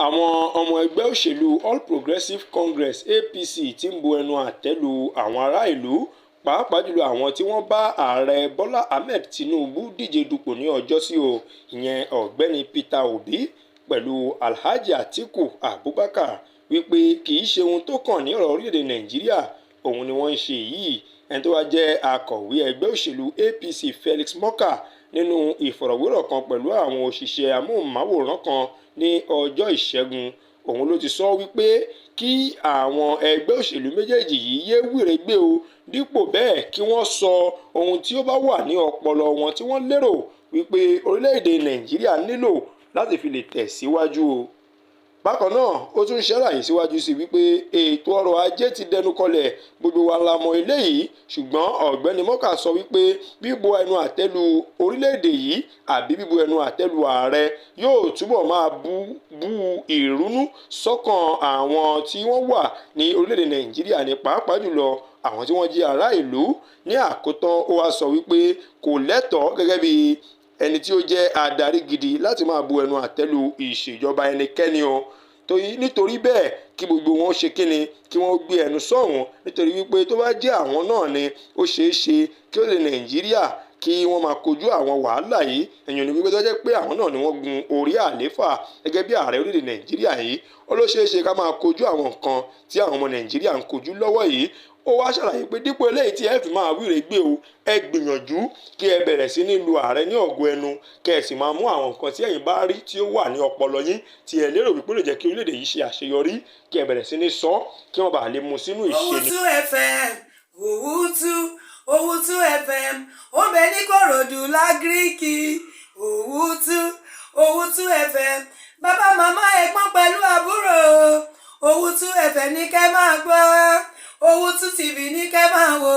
àwọn ọmọ ẹgbẹ́ òṣèlú All Progressives Congress APC ti ń bu ẹnu àtẹ́ lu àwọn ará ìlú pàápàá jùlọ àwọn tí wọ́n bá ààrẹ Bọ́lá Ahmed Tinubu díje dupò ní ọjọ́sí o ìyẹn ọ̀gbẹ́ni Peter Obi pẹ̀lú Alhaji Atiku Abubakar wípé kì í ṣe ohun tó kàn ní ọ̀rọ̀ orílẹ̀-èdè Nàìjíríà òun ni wọ́n ń ṣe yìí. Ẹni tó wá jẹ́ akọ̀wé ẹgbẹ́ òṣèlú APC Felix Morka nínú ìfọ̀rọ̀wérọ̀ kan pẹ̀lú àwọn òṣìṣẹ́ amóhùnmáwòrán kan ní ọjọ́ Ìṣẹ́gun òun ló ti sọ wípé kí àwọn ẹgbẹ́ òṣèlú méjèèjì yìí yé wíre gbé o dípò bẹ́ẹ̀ kí wọ́n sọ ohun tí ó bá wà ní ọpọlọ wọn tí wọ́n lérò wípé orílẹ̀-èdè Nàìjíríà nílò láti fi lè tẹ̀síwájú o. Bákan náà ó tún ṣàlàyé síwájú sí wípé ètò ọrọ̀ ajé ti dẹnu kọlẹ̀ gbogbo wa la mọ̀ eléyìí ṣùgbọ́n ọ̀gbẹ́ni Morka sọ wípé bíbu ẹnu àtẹ́lu orílẹ̀-èdè yìí àbí bíbu ẹnu àtẹ́lu ààrẹ yóò túbọ̀ máa bú ìrúnú sọ́kàn àwọn tí wọ́n wà ní orílẹ̀-èdè Nàìjíríà ní pàápàá jùlọ àwọn tí wọ́n jẹ́ ará ìlú. Ní àkótán ó wá sọ wípé kò lẹ́tọ̀ọ́ gẹ́gẹ́ bí ẹni tí ó jẹ́ adarí gidi láti máa bu ẹnu àtẹ́lu ìṣèjọba ẹnikẹ́ni o nítorí bẹ́ẹ̀ kí gbogbo wọn ṣe kíni kí wọ́n gbé ẹnu sọ́hùn nítorí wípé tó bá jẹ́ àwọn náà ni ó ṣeé ṣe kí ó lè Nàìjíríà kí wọ́n máa kojú àwọn wàhálà yìí èèyàn ní wípé tó jẹ́ pé àwọn náà ni wọ́n gun orí àléfà gẹ́gẹ́ bí ààrẹ orílẹ̀-èdè Nàìjíríà yìí ó ló ṣeé ṣe ká máa kojú àwọn nǹkan tí àwọn ọmọ Nàìjíríà ń kojú lọ́wọ́ yìí. Ó wá ṣàlàyé pé dípò eléyìí tí ẹ fi máa wíre gbé o ẹ gbìyànjú kí ẹ bẹ̀rẹ̀ sí ní lu ààrẹ ní ọ̀gọ ẹnu kẹ́ ẹ sì máa mú àwọn nǹkan tí ẹ̀yin bá rí tí ó wà ní ọpọlọ yín tí ẹ lérò wípé lè jẹ́ kí orílẹ̀-èdè yìí ṣe àṣeyọrí kí ẹ bẹ̀rẹ̀ sí ní sọ kí wọ́n bá lè mú sínú ìṣe ni. Owutu FM Owutu FM ó bẹ ní Kòròdú lágíríkì Owutu FM bàbá màmá ẹ̀gbọ́n pẹ̀lú àbúrò Owutu FM ní kẹ́ máa gbọ́ Owutu TV ní kẹ́ máa wò.